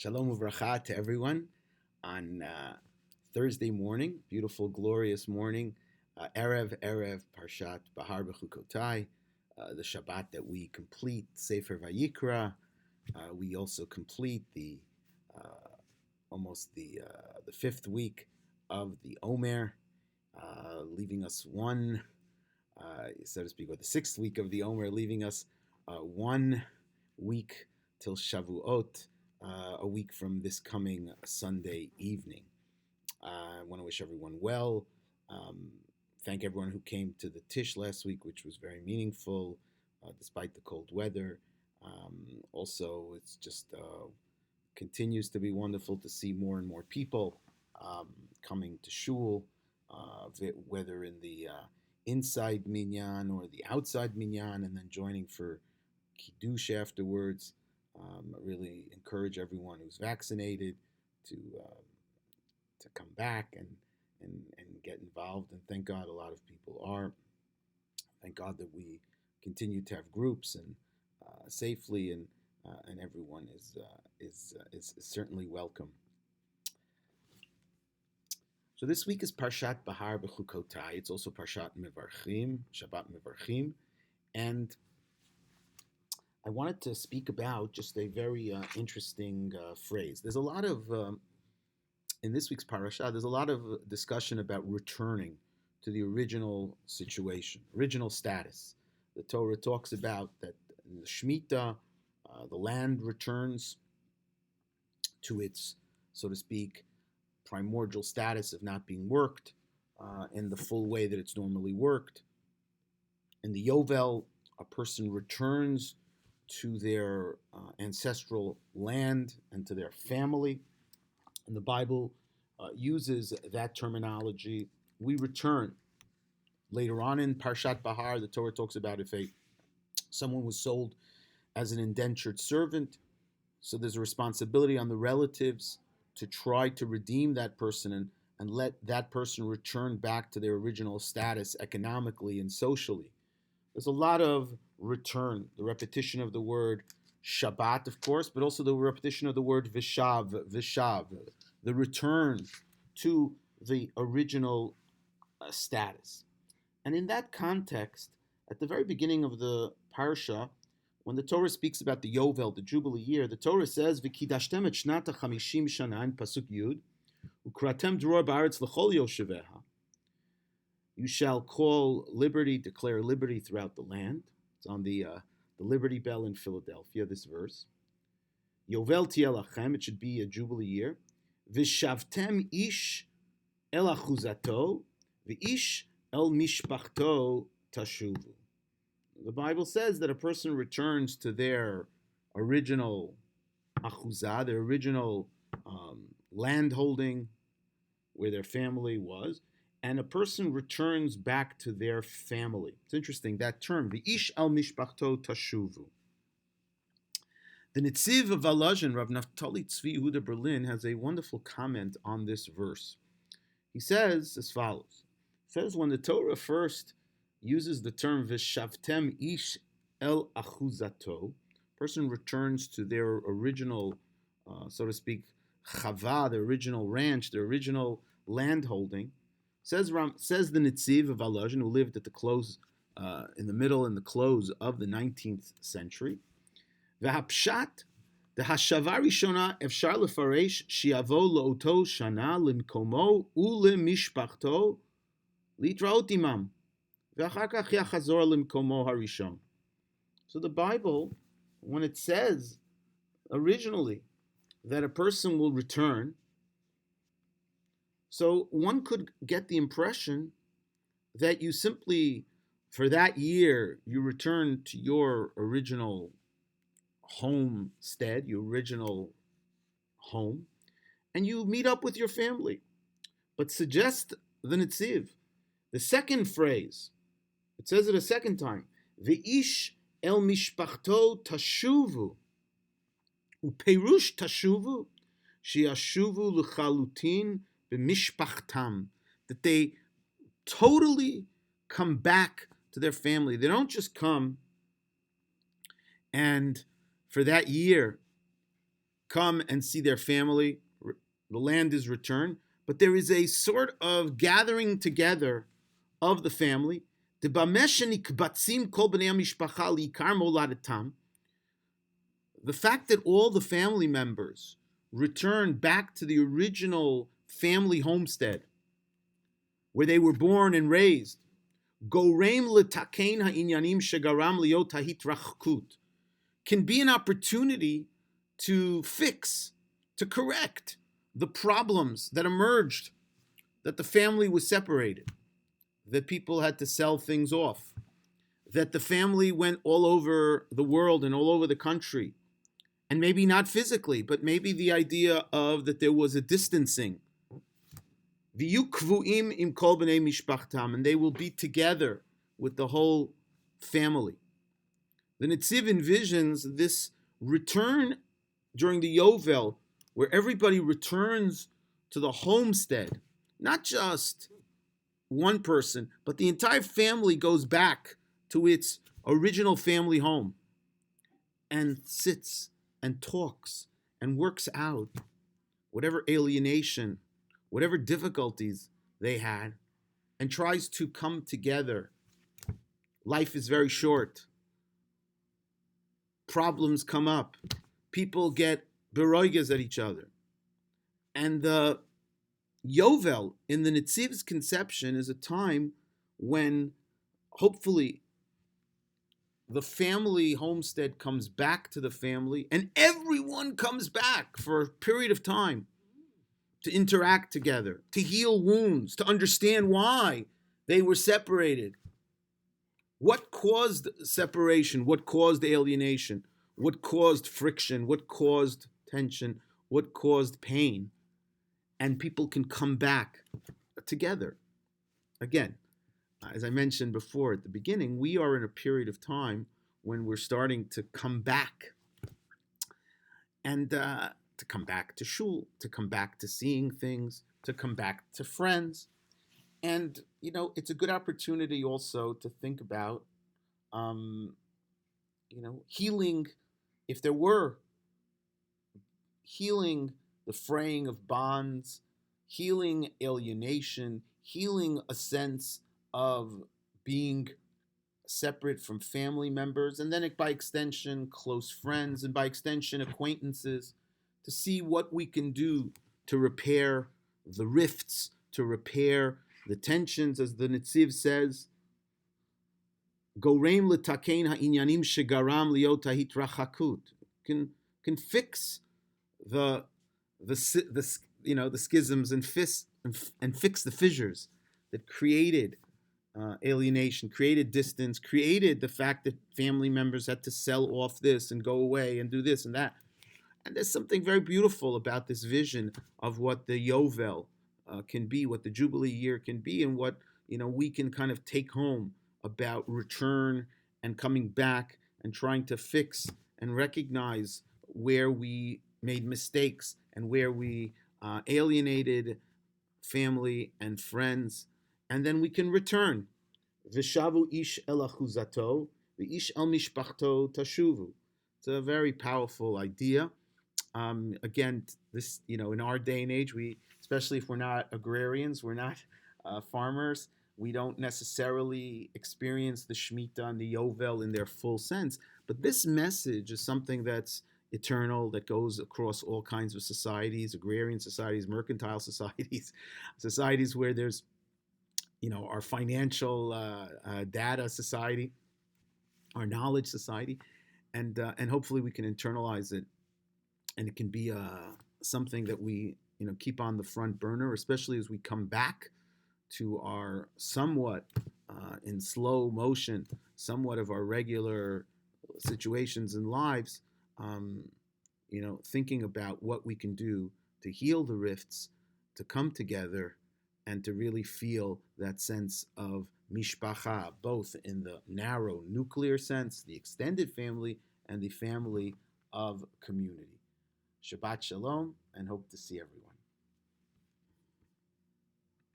Shalom uvracha to everyone on Thursday morning, beautiful, glorious morning, Erev Parshat Behar Behokotai, the Shabbat that we complete Sefer Vayikra. We also complete the almost the fifth week of the Omer, leaving us one, so to speak, or the sixth week of the Omer, leaving us 1 week till Shavuot. A week from this coming Sunday evening. I want to wish everyone well. Thank everyone who came to the Tish last week, which was very meaningful, despite the cold weather. Also, it's just continues to be wonderful to see more and more people coming to shul, whether in the inside minyan or the outside minyan, and then joining for kiddush afterwards. Really encourage everyone who's vaccinated to come back and get involved. And thank God a lot of people are. Thank God that we continue to have groups and safely, and everyone is certainly welcome. So this week is Parshat Behar Behokotai. It's also Parshat Mevarchim, Shabbat Mevarchim, and I wanted to speak about just a very interesting phrase. There's a lot of, in this week's parasha, there's a lot of discussion about returning to the original situation, original status. The Torah talks about that in the Shemitah, the land returns to its, so to speak, primordial status of not being worked in the full way that it's normally worked. In the Yovel, a person returns to their ancestral land and to their family. And the Bible uses that terminology. We return. Later on in Parshat Behar, the Torah talks about if someone was sold as an indentured servant, so there's a responsibility on the relatives to try to redeem that person and let that person return back to their original status economically and socially. There's a lot of return, the repetition of the word Shabbat, of course, but also the repetition of the word Vishav, the return to the original status. And in that context, at the very beginning of the Parsha, when the Torah speaks about the Yovel, the Jubilee year, the Torah says, V'kidashtem et shnata chamishim shana in Pasuk Yud, Ukratem dror ba'aretz l'chol yosheveha. You shall call liberty, declare liberty throughout the land. It's on the Liberty Bell in Philadelphia, this verse. Yovel tiel lachem, it should be a Jubilee year. V'shavtem ish el achuzato, v'ish el mishpachto tashuvu. The Bible says that a person returns to their original achuzah, their original land holding, where their family was, and a person returns back to their family. It's interesting, that term, the ish al mishpachto tashuvu. The Nitziv of Volozhin, Rav Naftali Tzvi Yehuda Berlin, has a wonderful comment on this verse. He says as follows. He says, when the Torah first uses the term Vishavtem ish el achuzato, person returns to their original, so to speak, chava, their original ranch, their original land holding. Says the Nitziv of Volozhin, who lived at the close, in the middle and the close of the 19th century. V'hapshat, the hashava rishona efshar lefaresh shiavo lo'oto shana limkomo ulemishpachto litraot imam v'achar kach yachazor limkomo harishon. So the Bible, when it says originally that a person will return, so one could get the impression that you simply, for that year, you return to your original homestead, your original home, and you meet up with your family. But suggest the Nitziv, the second phrase, it says it a second time, V'ish el mishpachto tashuvu, uperush tashuvu, shiashuvu l'chalutin b'mishpachtam, that they totally come back to their family. They don't just come and for that year come and see their family. The land is returned, but there is a sort of gathering together of the family. The fact that all the family members return back to the original family homestead where they were born and raised, can be an opportunity to fix, to correct the problems that emerged, that the family was separated, that people had to sell things off, that the family went all over the world and all over the country, and maybe not physically, but maybe the idea of that there was a distancing. And they will be together with the whole family. The Netziv envisions this return during the Yovel, where everybody returns to the homestead, not just one person, but the entire family goes back to its original family home and sits and talks and works out whatever alienation, whatever difficulties they had, and tries to come together. Life is very short. Problems come up. People get beroigas at each other. And the Yovel in the Netziv's conception is a time when hopefully the family homestead comes back to the family and everyone comes back for a period of time to interact together, to heal wounds, to understand why they were separated. What caused separation? What caused alienation? What caused friction? What caused tension? What caused pain? And people can come back together. Again, as I mentioned before at the beginning, we are in a period of time when we're starting to come back. And to come back to shul, to come back to seeing things, to come back to friends. And, it's a good opportunity also to think about, healing, if there were healing the fraying of bonds, healing alienation, healing a sense of being separate from family members, and then by extension, close friends, and by extension, acquaintances, to see what we can do to repair the rifts, to repair the tensions, as the Netziv says, Goreim letakein ha'inyanim shegaram liot hitrachakut, can fix the schisms and fix the fissures that created alienation, created distance, created the fact that family members had to sell off this and go away and do this and that. And there's something very beautiful about this vision of what the Yovel can be, what the Jubilee year can be, and what we can kind of take home about return and coming back and trying to fix and recognize where we made mistakes and where we alienated family and friends, and then we can return. V'shavu ish el achuzato, v'ish el mishpachto tashuvu. It's a very powerful idea. Again, this, in our day and age, especially if we're not agrarians, we're not farmers, we don't necessarily experience the Shemitah and the Yovel in their full sense. But this message is something that's eternal, that goes across all kinds of societies, agrarian societies, mercantile societies, societies where there's, our financial data society, our knowledge society, and hopefully we can internalize it, and it can be something that we keep on the front burner, especially as we come back to our somewhat in slow motion, somewhat of our regular situations in lives. Thinking about what we can do to heal the rifts, to come together, and to really feel that sense of mishpacha, both in the narrow nuclear sense, the extended family, and the family of community. Shabbat Shalom, and hope to see everyone.